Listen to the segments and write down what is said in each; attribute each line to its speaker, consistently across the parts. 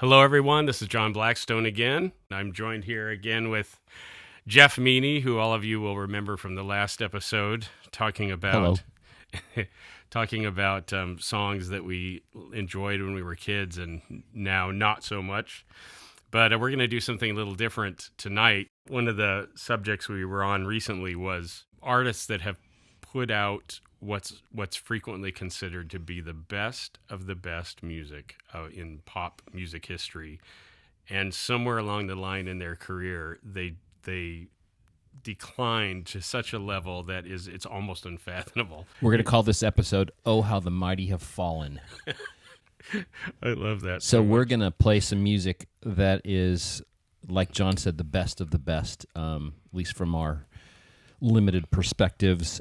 Speaker 1: Hello, everyone. This is John Blackstone again. I'm joined here again with Jeff Meany, who all of you will remember from the last episode, talking about songs that we enjoyed when we were kids and now not so much. But we're going to do something a little different tonight. One of the subjects we were on recently was artists that have put out what's frequently considered to be the best of the best music in pop music history, and somewhere along the line in their career, they declined to such a level that it's almost unfathomable.
Speaker 2: We're going to call this episode "Oh, How the Mighty Have Fallen."
Speaker 1: I love that.
Speaker 2: So we're going to play some music that is, like John said, the best of the best, at least from our limited perspectives.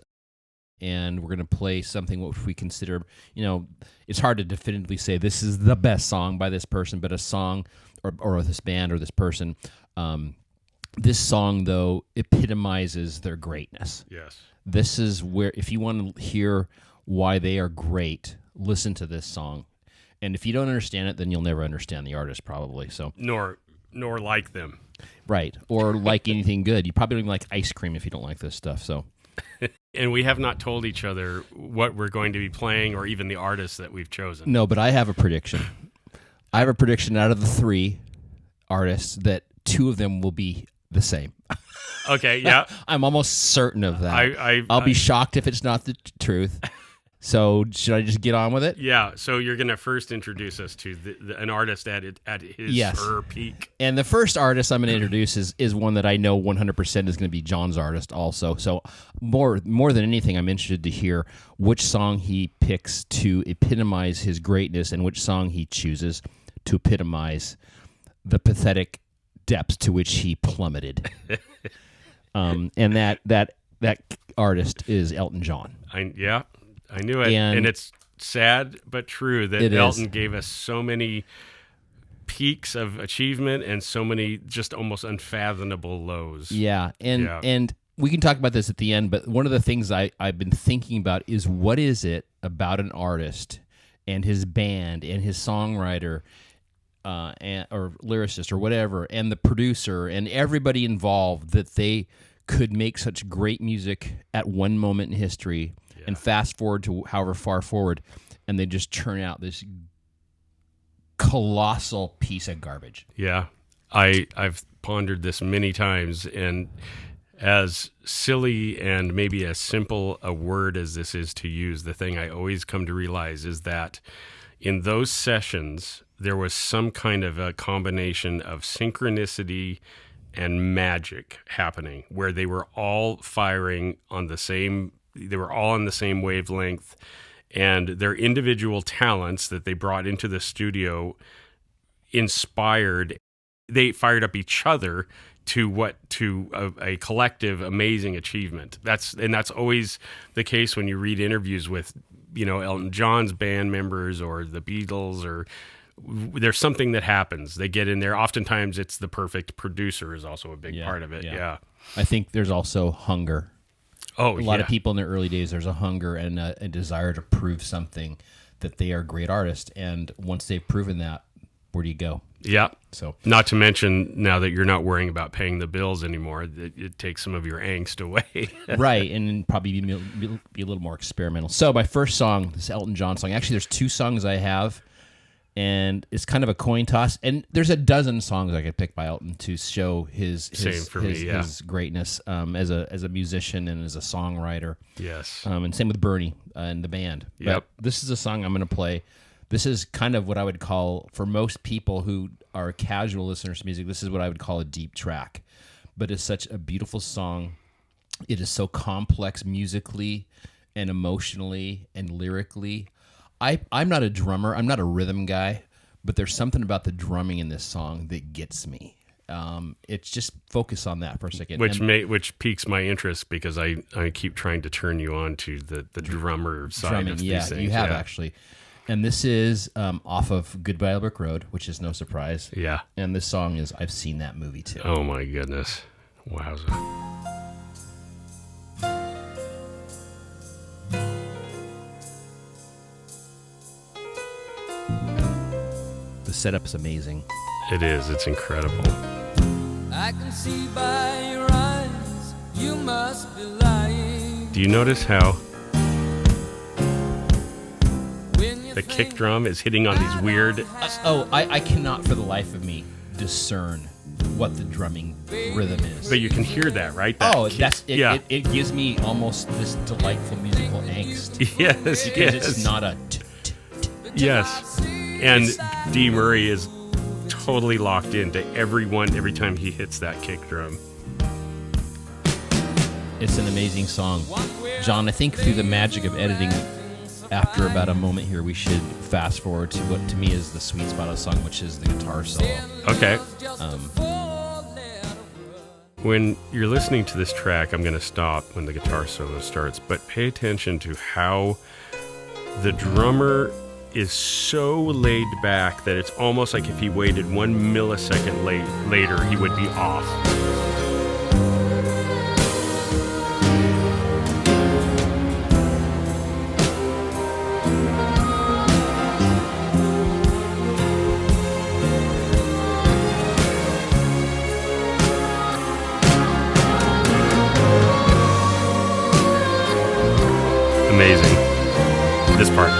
Speaker 2: And we're going to play something which we consider, it's hard to definitively say this is the best song by this person, but a song or this band or this person. This song, though, epitomizes their greatness.
Speaker 1: Yes.
Speaker 2: This is where, if you want to hear why they are great, listen to this song. And if you don't understand it, then you'll never understand the artist, probably. So
Speaker 1: Nor like them.
Speaker 2: Right. Or like anything good. You probably don't even like ice cream if you don't like this stuff, so...
Speaker 1: And we have not told each other what we're going to be playing or even the artists that we've chosen.
Speaker 2: No, but I have a prediction. I have a prediction out of the three artists that two of them will be the same.
Speaker 1: Okay, yeah.
Speaker 2: I'm almost certain of that. I'll be shocked if it's not the truth. So should I just get on with it?
Speaker 1: Yeah, so you're going to first introduce us to an artist at his her peak.
Speaker 2: And the first artist I'm going to introduce is one that I know 100% is going to be John's artist also. So more than anything, I'm interested to hear which song he picks to epitomize his greatness and which song he chooses to epitomize the pathetic depths to which he plummeted. And that artist is Elton John.
Speaker 1: I knew it, and it's sad but true that Elton gave us so many peaks of achievement and so many just almost unfathomable lows.
Speaker 2: Yeah, and we can talk about this at the end, but one of the things I've been thinking about is what is it about an artist and his band and his songwriter or lyricist or whatever, and the producer and everybody involved that they could make such great music at one moment in history and fast forward to however far forward, and they just churn out this colossal piece of garbage.
Speaker 1: Yeah, I've pondered this many times, and as silly and maybe as simple a word as this is to use, the thing I always come to realize is that in those sessions, there was some kind of a combination of synchronicity and magic happening, where they were all firing on the same. They were all on the same wavelength, and their individual talents that they brought into the studio inspired. They fired up each other to a collective amazing achievement. That's always the case when you read interviews with Elton John's band members or the Beatles, or there's something that happens. They get in there. Oftentimes, it's the perfect producer is also a big part of it. Yeah.
Speaker 2: I think there's also hunger.
Speaker 1: Oh,
Speaker 2: a lot of people in their early days, there's a hunger and a desire to prove something that they are great artists. And once they've proven that, where do you go?
Speaker 1: Yeah.
Speaker 2: So,
Speaker 1: not to mention now that you're not worrying about paying the bills anymore, it takes some of your angst away.
Speaker 2: Right, and probably be a little more experimental. So my first song, this Elton John song. Actually, there's two songs I have, and it's kind of a coin toss. And there's a dozen songs I could pick by Elton to show his greatness as a musician and as a songwriter.
Speaker 1: Yes.
Speaker 2: And same with Bernie and the band.
Speaker 1: Yep.
Speaker 2: But this is a song I'm going to play. This is kind of what I would call, for most people who are casual listeners to music, this is what I would call a deep track. But it's such a beautiful song. It is so complex musically and emotionally and lyrically. I'm not a drummer. I'm not a rhythm guy, but there's something about the drumming in this song that gets me. It's just focus on that for a second.
Speaker 1: Which piques my interest because I keep trying to turn you on to the drummer side of these things.
Speaker 2: You have actually. And this is off of Goodbye Brick Road, which is no surprise.
Speaker 1: Yeah.
Speaker 2: And this song is I've Seen That Movie Too.
Speaker 1: Oh my goodness. Wowza.
Speaker 2: The setup is amazing.
Speaker 1: It is. It's incredible.
Speaker 3: I can see by your eyes, you must be lying.
Speaker 1: Do you notice how
Speaker 3: When you
Speaker 1: the
Speaker 3: think
Speaker 1: kick drum is hitting on these weird...
Speaker 2: I cannot for the life of me discern what the drumming rhythm is.
Speaker 1: But you can hear that, right? That
Speaker 2: Oh,
Speaker 1: kick-
Speaker 2: that's it,
Speaker 1: yeah.
Speaker 2: it gives me almost this delightful musical angst.
Speaker 1: Yes,
Speaker 2: Because
Speaker 1: yes.
Speaker 2: it's not a
Speaker 1: Yes. And D. Murray is totally locked into everyone every time he hits that kick drum.
Speaker 2: It's an amazing song. John, I think through the magic of editing, after about a moment here, we should fast forward to what to me is the sweet spot of the song, which is the guitar solo.
Speaker 1: Okay. When you're listening to this track, I'm going to stop when the guitar solo starts, but pay attention to how the drummer is so laid back that it's almost like if he waited 1 millisecond later, he would be off. Amazing. This part.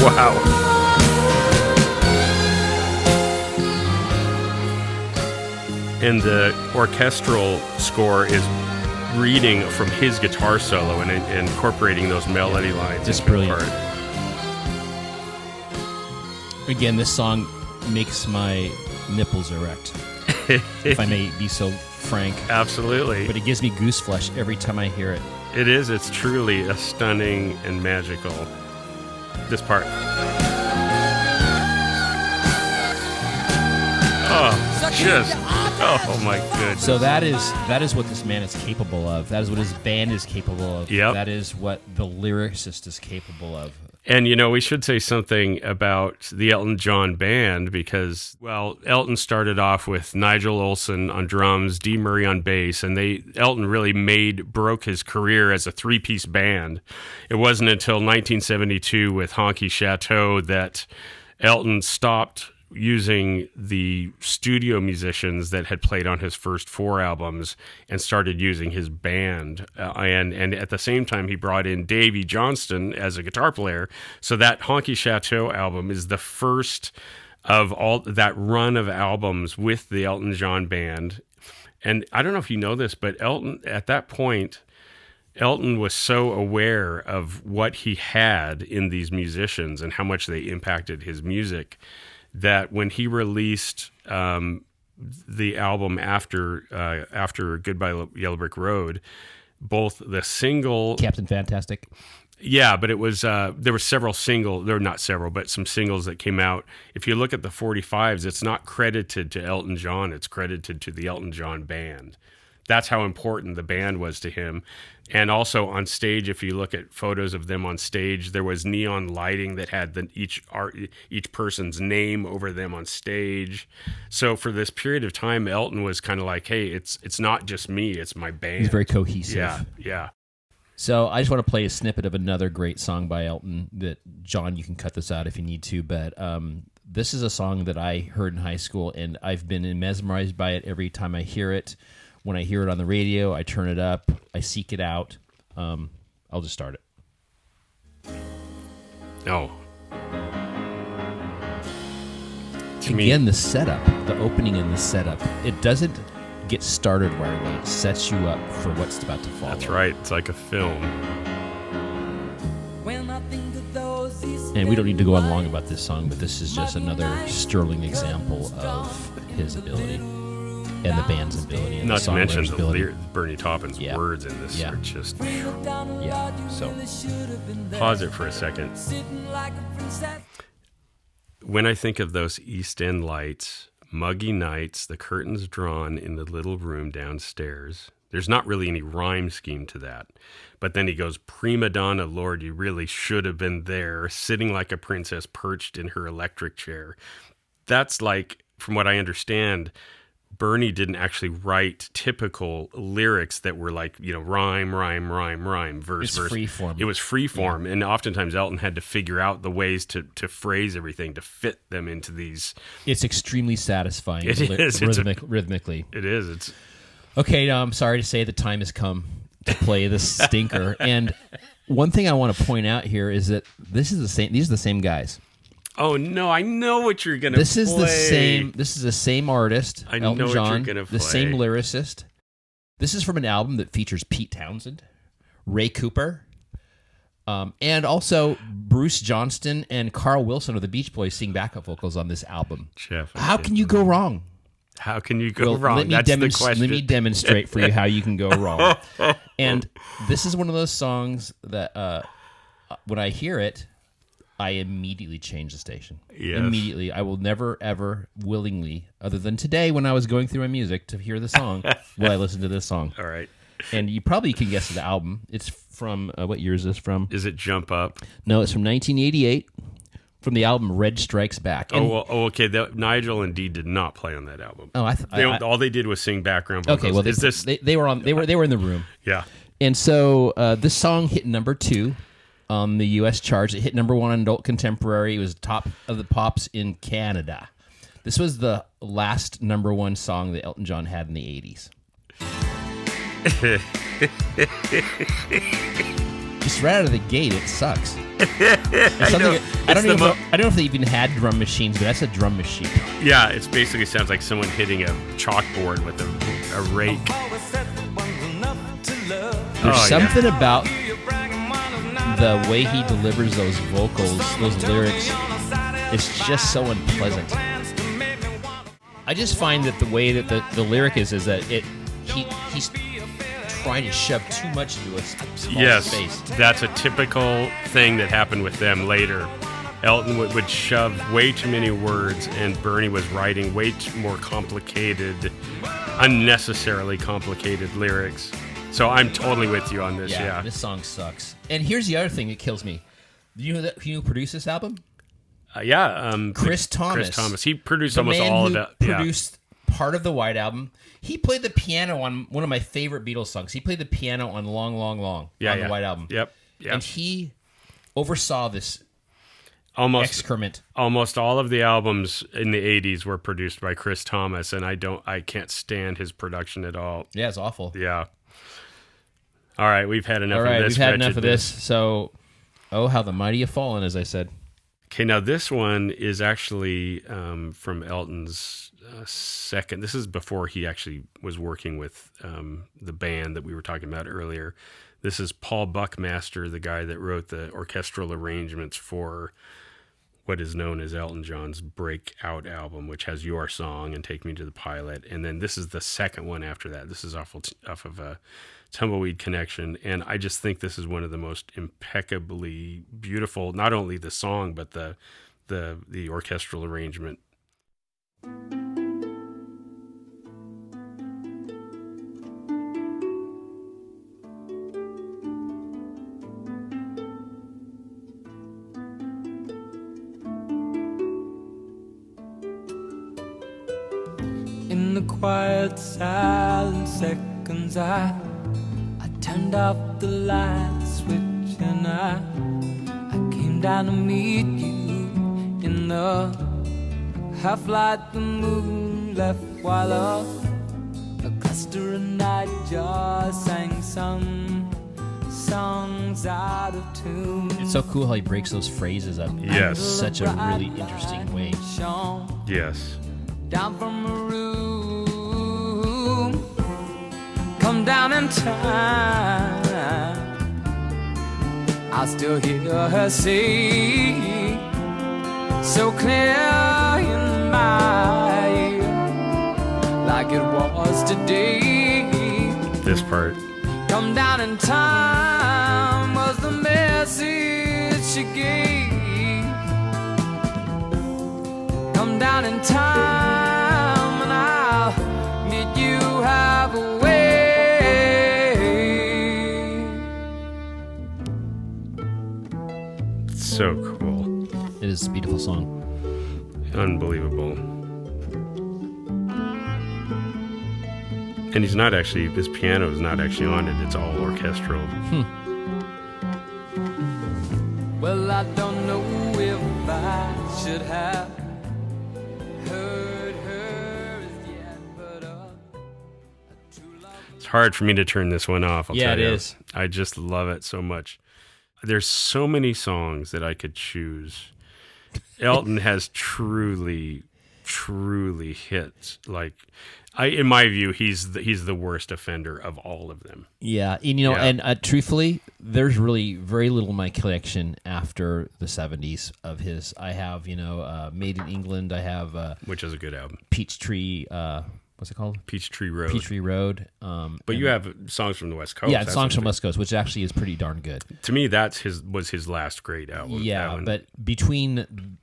Speaker 1: Wow. And the orchestral score is reading from his guitar solo and incorporating those melody lines.
Speaker 2: Just
Speaker 1: into the
Speaker 2: brilliant.
Speaker 1: part.
Speaker 2: Again, this song makes my nipples erect, if I may be so frank.
Speaker 1: Absolutely.
Speaker 2: But it gives me goose flesh every time I hear it.
Speaker 1: It is. It's truly a stunning and magical. This part. Oh, just. Oh my goodness.
Speaker 2: So that is what this man is capable of. That is what his band is capable of.
Speaker 1: Yep.
Speaker 2: That is what the lyricist is capable of.
Speaker 1: And, you know, we should say something about the Elton John band because, well, Elton started off with Nigel Olsson on drums, Dee Murray on bass, and Elton really broke his career as a three-piece band. It wasn't until 1972 with Honky Chateau that Elton stopped using the studio musicians that had played on his first 4 albums and started using his band. And at the same time, he brought in Davey Johnston as a guitar player. So that Honky Chateau album is the first of all that run of albums with the Elton John band. And I don't know if you know this, but Elton, at that point, Elton was so aware of what he had in these musicians and how much they impacted his music that when he released the album after Goodbye Yellow Brick Road, both the single
Speaker 2: Captain Fantastic.
Speaker 1: Yeah, but it was there were several singles. There were not several, but some singles that came out. If you look at the 45s, it's not credited to Elton John. It's credited to the Elton John band. That's how important the band was to him. And also on stage, if you look at photos of them on stage, there was neon lighting that had each person's name over them on stage. So for this period of time, Elton was kind of like, hey, it's not just me, it's my band.
Speaker 2: He's very cohesive.
Speaker 1: Yeah.
Speaker 2: So I just want to play a snippet of another great song by Elton that, John, you can cut this out if you need to, but this is a song that I heard in high school, and I've been mesmerized by it every time I hear it. When I hear it on the radio, I turn it up, I seek it out. I'll just start it.
Speaker 1: Oh.
Speaker 2: Again, the setup, the opening and the setup, it doesn't get started right away. It sets you up for what's about to follow.
Speaker 1: That's right. It's like a film.
Speaker 2: And we don't need to go on long about this song, but this is just another sterling example of his ability. And the band's ability. And
Speaker 1: Not
Speaker 2: the
Speaker 1: to mention
Speaker 2: songwriter's
Speaker 1: the
Speaker 2: ability.
Speaker 1: Bernie Taupin's
Speaker 2: Yeah.
Speaker 1: words in this
Speaker 2: Yeah.
Speaker 1: are just...
Speaker 2: Yeah, so.
Speaker 1: Pause it for a second. When I think of those East End lights, muggy nights, the curtains drawn in the little room downstairs, there's not really any rhyme scheme to that. But then he goes, prima donna, Lord, you really should have been there, sitting like a princess perched in her electric chair. That's like, from what I understand, Bernie didn't actually write typical lyrics that were like, rhyme, rhyme, rhyme, rhyme, verse,
Speaker 2: It's
Speaker 1: verse.
Speaker 2: free form.
Speaker 1: It was free form. And oftentimes Elton had to figure out the ways to phrase everything to fit them into these.
Speaker 2: It's extremely satisfying.
Speaker 1: It is.
Speaker 2: Rhythmically.
Speaker 1: It is. It's
Speaker 2: Okay, now I'm sorry to say the time has come to play this stinker. And one thing I want to point out here is that these are the same guys.
Speaker 1: Oh no! I know what you're gonna.
Speaker 2: This is
Speaker 1: play.
Speaker 2: the same. This is the same artist.
Speaker 1: I
Speaker 2: Elton
Speaker 1: know what
Speaker 2: John,
Speaker 1: you're gonna
Speaker 2: the same
Speaker 1: play.
Speaker 2: lyricist. This is from an album that features Pete Townsend, Ray Cooper, and also Bruce Johnston and Carl Wilson of the Beach Boys sing backup vocals on this album.
Speaker 1: Jeff,
Speaker 2: How can you go wrong?
Speaker 1: How can you go wrong?
Speaker 2: Let me,
Speaker 1: That's the question.
Speaker 2: let me demonstrate for you how you can go wrong. And this is one of those songs that when I hear it, I immediately change the station.
Speaker 1: Yes.
Speaker 2: Immediately. I will never, ever willingly, other than today when I was going through my music to hear the song, will I listen to this song.
Speaker 1: All right.
Speaker 2: And you probably can guess the album. It's from, what year is this from?
Speaker 1: Is it Jump Up?
Speaker 2: No, it's from 1988, from the album Red Strikes Back. And,
Speaker 1: Okay. Nigel and Dee did not play on that album.
Speaker 2: Oh,
Speaker 1: All they did was sing background vocals.
Speaker 2: okay, well,
Speaker 1: is this?
Speaker 2: they were in the room.
Speaker 1: Yeah.
Speaker 2: And so this song hit number 2 on the U.S. charts. It hit number 1 on Adult Contemporary. It was top of the pops in Canada. This was the last number 1 song that Elton John had in the 80s. Just right out of the gate, it sucks. I don't know if they even had drum machines, but that's a drum machine.
Speaker 1: Yeah. It basically sounds like someone hitting a chalkboard with a rake.
Speaker 2: There's something about the way he delivers those vocals, those lyrics. It's just so unpleasant. I just find that the way that the lyric is that he's trying to shove too much into a small space.
Speaker 1: That's a typical thing that happened with them later. Elton would shove way too many words, and Bernie was writing way more complicated, unnecessarily complicated lyrics. So I'm totally with you on this. Yeah.
Speaker 2: This song sucks. And here's the other thing that kills me. Do you know who produced this album?
Speaker 1: Chris Thomas. Chris Thomas. He produced
Speaker 2: the
Speaker 1: almost
Speaker 2: man
Speaker 1: all
Speaker 2: who
Speaker 1: of it.
Speaker 2: Produced part of the White Album. He played the piano on one of my favorite Beatles songs. He played the piano on Long, Long, Long on the White Album.
Speaker 1: Yep.
Speaker 2: And he oversaw this excrement.
Speaker 1: Almost all of the albums in the 80s were produced by Chris Thomas, and I can't stand his production at all.
Speaker 2: Yeah, it's awful.
Speaker 1: Yeah. All right, we've had enough of this.
Speaker 2: We've had enough of this. So, how the mighty have fallen, as I said.
Speaker 1: Okay, now this one is actually from Elton's second. This is before he actually was working with the band that we were talking about earlier. This is Paul Buckmaster, the guy that wrote the orchestral arrangements for what is known as Elton John's breakout album, which has Your Song and Take Me to the Pilot. And then this is the second one after that. This is off of a Tumbleweed Connection. And I just think this is one of the most impeccably beautiful, not only the song, but the orchestral arrangement.
Speaker 3: In the quiet, silent seconds, I turned off the light switch and I came down to meet you in the half-light the moon left while a cluster of nightjars sang some songs out of tune.
Speaker 2: It's so cool how he breaks those phrases up.
Speaker 1: Yes.
Speaker 2: Such a really interesting way.
Speaker 1: Yes.
Speaker 3: Down from a room, come down in time, I still hear her say, so clear in my ear, like it was today.
Speaker 1: This part.
Speaker 3: Come down in time was the message she gave. Come down in time and I'll meet you halfway.
Speaker 1: So cool.
Speaker 2: It is a beautiful song.
Speaker 1: Unbelievable. And he's not actually, this piano is not actually on it. It's all orchestral.
Speaker 3: Well, I don't know if I should have heard her as yet, but true love.
Speaker 1: It's hard for me to turn this one off. I'll
Speaker 2: Yeah,
Speaker 1: tell
Speaker 2: it
Speaker 1: you.
Speaker 2: is.
Speaker 1: I just love it so much. There's so many songs that I could choose. Elton has truly hit. Like, in my view, he's the worst offender of all of them.
Speaker 2: Yeah, and
Speaker 1: Yeah.
Speaker 2: and truthfully, there's really very little in my collection after the 70s of his. I have, Made in England. I have
Speaker 1: Which is a good album.
Speaker 2: Peachtree. What's it called?
Speaker 1: Peachtree Road.
Speaker 2: Peachtree Road.
Speaker 1: But you have songs from the West Coast.
Speaker 2: Yeah,
Speaker 1: That's
Speaker 2: songs from
Speaker 1: what-
Speaker 2: West Coast, which actually is pretty darn good.
Speaker 1: To me, was his last great album.
Speaker 2: Yeah,
Speaker 1: That one.
Speaker 2: but between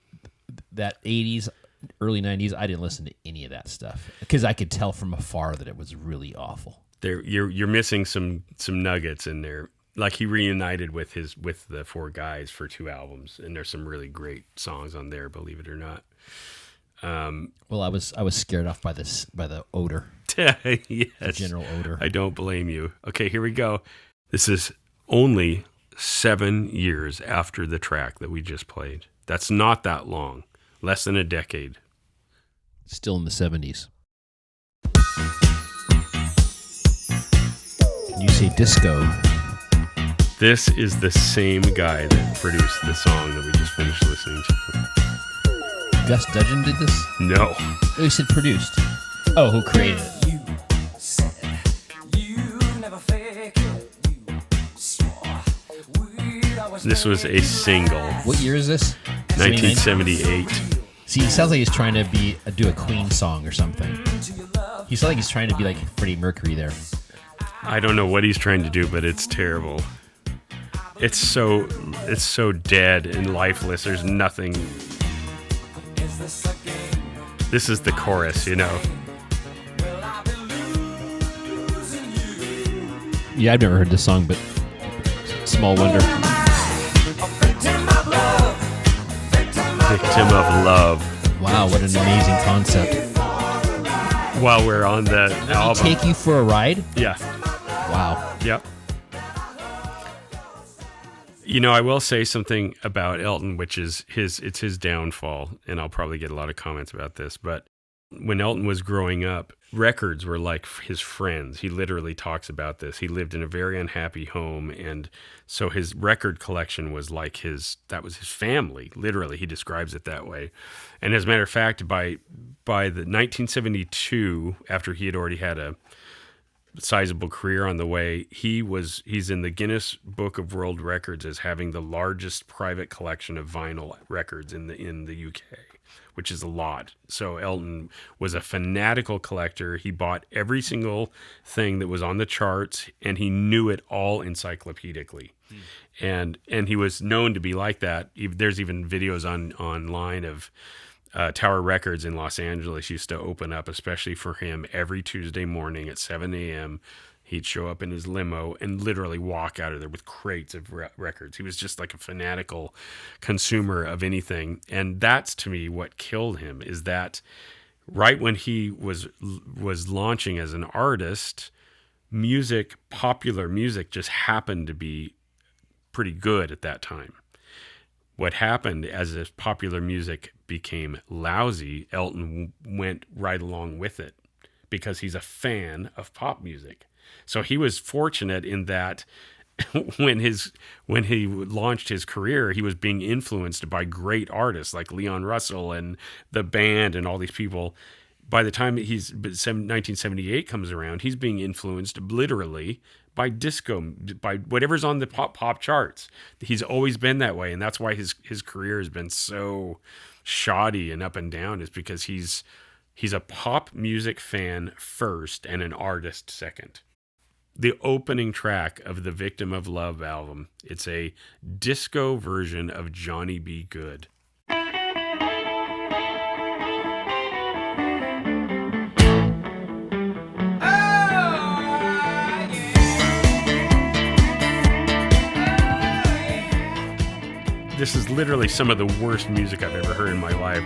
Speaker 2: that 80s, early 90s, I didn't listen to any of that stuff because I could tell from afar that it was really awful.
Speaker 1: you're missing some nuggets in there. Like, he reunited with the four guys for 2 albums, and there's some really great songs on there, believe it or not.
Speaker 2: Well, I was scared off by the odor,
Speaker 1: Yes.
Speaker 2: general odor.
Speaker 1: I don't blame you. Okay, here we go. This is only 7 years after the track that we just played. That's not that long. Less than a decade.
Speaker 2: Still in the 70s. Can you say disco?
Speaker 1: This is the same guy that produced the song that we just finished listening to.
Speaker 2: Gus Dudgeon did this?
Speaker 1: No.
Speaker 2: Oh, you said produced. Oh, who created it?
Speaker 3: You said you never fake it. You swore we'd always
Speaker 1: This was a single.
Speaker 2: What year is this?
Speaker 1: 1978.
Speaker 2: See, he sounds like he's trying to do a Queen song or something. He sounds like he's trying to be like Freddie Mercury there.
Speaker 1: I don't know what he's trying to do, but it's terrible. It's so dead and lifeless. There's nothing. This is the chorus,
Speaker 2: Yeah, I've never heard this song, but small wonder.
Speaker 1: Victim of Love.
Speaker 2: Wow, what an amazing concept.
Speaker 1: While we're on the album.
Speaker 2: Take you for a ride?
Speaker 1: Yeah.
Speaker 2: Wow.
Speaker 1: Yep. I will say something about Elton, which is it's his downfall, and I'll probably get a lot of comments about this, but when Elton was growing up, records were like his friends. He literally talks about this. He lived in a very unhappy home, and so his record collection was like that was his family. Literally, he describes it that way. And as a matter of fact, by the 1972, after he had already had a sizable career on the way, he's in the Guinness Book of World Records as having the largest private collection of vinyl records in the UK, which is a lot. So Elton was a fanatical collector. He bought every single thing that was on the charts, and he knew it all encyclopedically. And he was known to be like that. There's even videos online of Tower Records in Los Angeles used to open up, especially for him, every Tuesday morning at 7 a.m. He'd show up in his limo and literally walk out of there with crates of records. He was just like a fanatical consumer of anything. And that's, to me, what killed him, is that right when he was launching as an artist, popular music just happened to be pretty good at that time. What happened as his popular music became lousy, Elton went right along with it because he's a fan of pop music. So he was fortunate in that when he launched his career, he was being influenced by great artists like Leon Russell and the band and all these people. By the time 1978 comes around, he's being influenced literally by disco, by whatever's on the pop charts. He's always been that way, and that's why his career has been so shoddy and up and down, is because he's a pop music fan first and an artist second. The opening track of the Victim of Love album, it's a disco version of Johnny B. Good. This is literally some of the worst music I've ever heard in my life.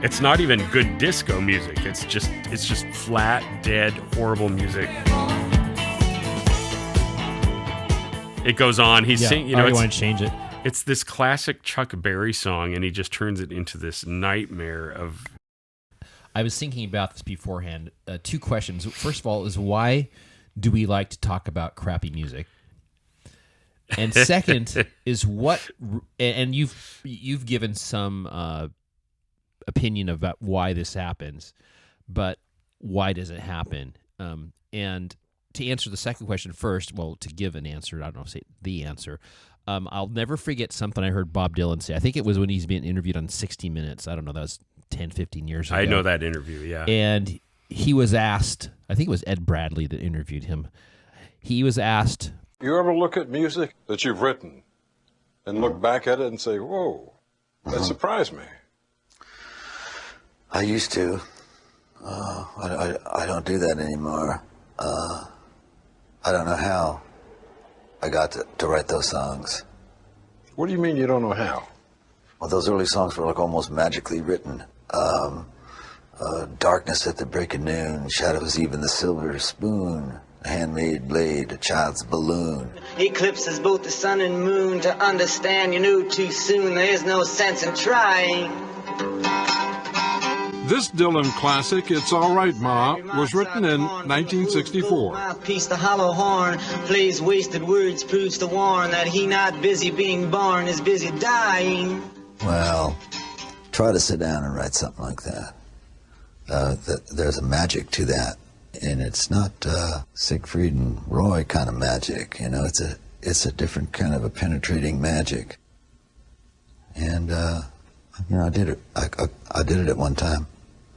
Speaker 1: It's not even good disco music. It's just flat, dead, horrible music. It goes on. He's singing.
Speaker 2: I want to change it.
Speaker 1: It's this classic Chuck Berry song, and he just turns it into this nightmare of.
Speaker 2: I was thinking about this beforehand. Two questions. First of all, is why do we like to talk about crappy music? And second is what, and you've given some opinion about why this happens, but why does it happen? And to answer the second question first, well, to give an answer, I don't know, say the answer. I'll never forget something I heard Bob Dylan say. I think it was when he's being interviewed on 60 Minutes. I don't know, that was 10, 15 years ago.
Speaker 1: I know that interview, yeah.
Speaker 2: And he was asked, I think it was Ed Bradley that interviewed him. He was asked,
Speaker 4: You ever look at music that you've written and look back at it and say, whoa, that surprised me?
Speaker 5: I used to. I don't do that anymore. I don't know how I got to write those songs.
Speaker 4: What do you mean you don't know how?
Speaker 5: Well, those early songs were like almost magically written. Darkness at the break of noon, shadows even the silver spoon, a handmade blade, a child's balloon.
Speaker 6: Eclipses both the sun and moon. To understand you knew too soon. There is no sense in trying.
Speaker 4: This Dylan classic, It's All Right, Ma, was written in 1964.
Speaker 6: Mouthpiece, the hollow horn, plays wasted words, proves to warn that he not busy being born, is busy dying.
Speaker 5: Well, try to sit down and write something like that. There's a magic to that, and it's not Siegfried and Roy kind of magic. You know, it's a different kind of a penetrating magic. And I did it. I did it at one time.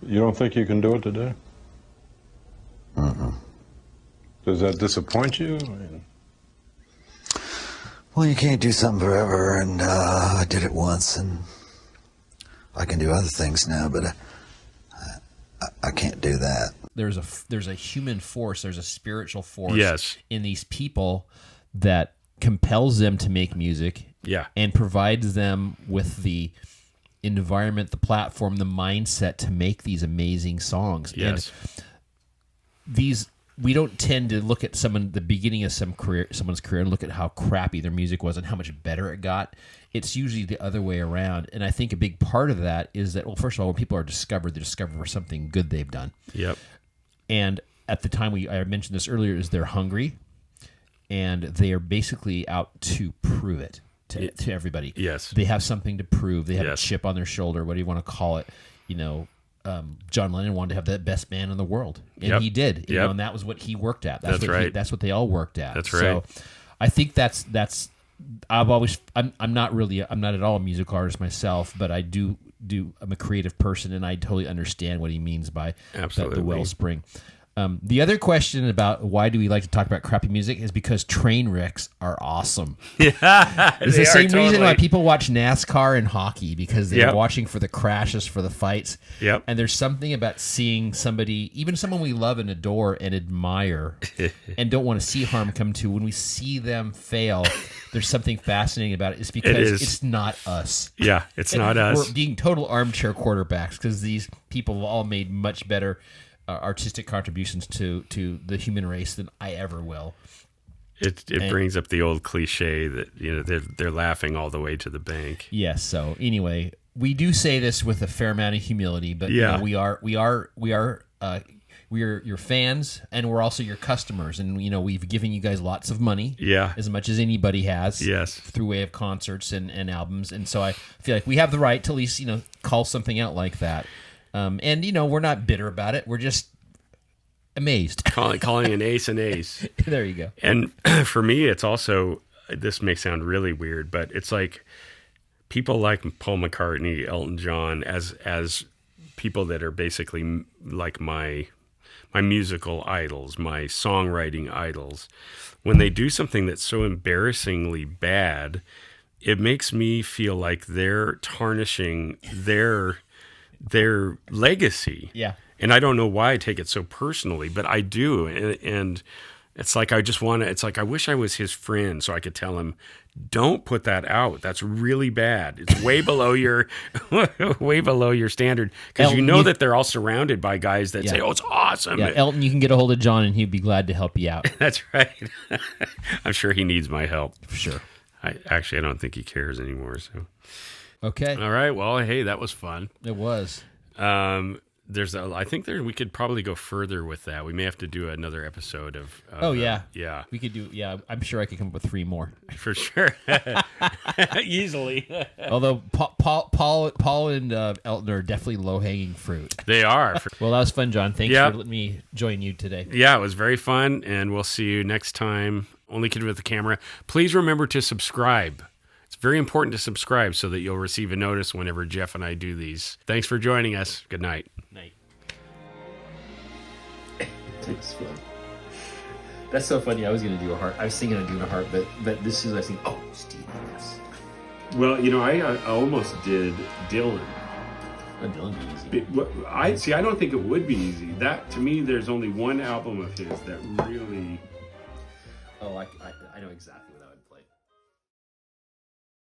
Speaker 4: You don't think you can do it today?
Speaker 5: Mm-mm.
Speaker 4: Does that disappoint you? I mean...
Speaker 5: Well, you can't do something forever, and I did it once, and I can do other things now, but I can't do that.
Speaker 2: there's a human force, there's a spiritual force
Speaker 1: Yes.
Speaker 2: in these people that compels them to make music
Speaker 1: Yeah.
Speaker 2: and provides them with the environment, the platform, the mindset to make these amazing songs.
Speaker 1: Yes.
Speaker 2: And we don't tend to look at the beginning of someone's career and look at how crappy their music was and how much better it got. It's usually the other way around. And I think a big part of that is that, well, first of all, when people are discovered, they're discovered for something good they've done.
Speaker 1: Yep.
Speaker 2: And at the time, I mentioned this earlier, is they're hungry and they are basically out to prove it to everybody.
Speaker 1: Yes.
Speaker 2: They have something to prove. They have
Speaker 1: Yes.
Speaker 2: a chip on their shoulder, what do you want to call it? John Lennon wanted to have the best band in the world, and
Speaker 1: Yep.
Speaker 2: he did. You
Speaker 1: Yep.
Speaker 2: know, and that was what he worked at.
Speaker 1: That's right.
Speaker 2: That's what they all worked at.
Speaker 1: That's
Speaker 2: So
Speaker 1: right.
Speaker 2: I think that's. I'm not at all a musical artist myself, but I'm a creative person, and I totally understand what he means by the
Speaker 1: Absolutely.
Speaker 2: wellspring. The other question about why do we like to talk about crappy music is because train wrecks are awesome.
Speaker 1: Yeah.
Speaker 2: It's the same reason why people watch NASCAR and hockey, because they're
Speaker 1: Yep.
Speaker 2: watching for the crashes, for the fights.
Speaker 1: Yep.
Speaker 2: And there's something about seeing somebody, even someone we love and adore and admire and don't want to see harm come to, when we see them fail, there's something fascinating about it. It's because
Speaker 1: is.
Speaker 2: it's not us.
Speaker 1: Yeah, it's not us.
Speaker 2: We're being total armchair quarterbacks because these people have all made much better artistic contributions to the human race than I ever will.
Speaker 1: It brings up the old cliche that they're laughing all the way to the bank.
Speaker 2: Yes. So anyway, we do say this with a fair amount of humility, but
Speaker 1: Yeah.
Speaker 2: we are your fans, and we're also your customers, and we've given you guys lots of money,
Speaker 1: Yeah.
Speaker 2: as much as anybody has,
Speaker 1: Yes.
Speaker 2: through way of concerts and albums, and so I feel like we have the right to at least call something out like that, and we're not bitter about it. We're just amazed.
Speaker 1: Calling an ace an ace.
Speaker 2: There you go.
Speaker 1: And for me, it's also, this may sound really weird, but it's like people like Paul McCartney, Elton John, as people that are basically like my musical idols, my songwriting idols. When they do something that's so embarrassingly bad, it makes me feel like they're tarnishing their legacy.
Speaker 2: Yeah.
Speaker 1: And I don't know why I take it so personally, but I do. And It's like I just want to. It's like I wish I was his friend so I could tell him, "Don't put that out. That's really bad. It's way below your, way below your standard." Because you know that they're all surrounded by guys that say, "Oh, it's awesome."
Speaker 2: Yeah, Elton, you can get a hold of John, and he'd be glad to help you out.
Speaker 1: That's right. I'm sure he needs my help.
Speaker 2: For sure.
Speaker 1: I don't think he cares anymore. So,
Speaker 2: Okay.
Speaker 1: all right. Well, hey, that was fun.
Speaker 2: It was.
Speaker 1: I think we could probably go further with that. We may have to do another episode of yeah.
Speaker 2: We could do. Yeah, I'm sure I could come up with 3 more
Speaker 1: For sure. Easily.
Speaker 2: Although Paul and Elton are definitely low hanging fruit.
Speaker 1: They are.
Speaker 2: Well, that was fun, John. Thanks
Speaker 1: Yep.
Speaker 2: for letting me join you today.
Speaker 1: Yeah, it was very fun, and we'll see you next time. Only Kid with the Camera. Please remember to subscribe. It's very important to subscribe so that you'll receive a notice whenever Jeff and I do these. Thanks for joining us. Good night.
Speaker 2: Night. That's so funny. I was going to do a heart. I was thinking of doing a heart, but this is, I think, oh, Steve. Yes.
Speaker 1: Well, I almost did Dylan.
Speaker 2: Oh, Dylan be easy.
Speaker 1: I don't think it would be easy. That, to me, there's only one album of his that really...
Speaker 2: Oh, I know exactly what I would play.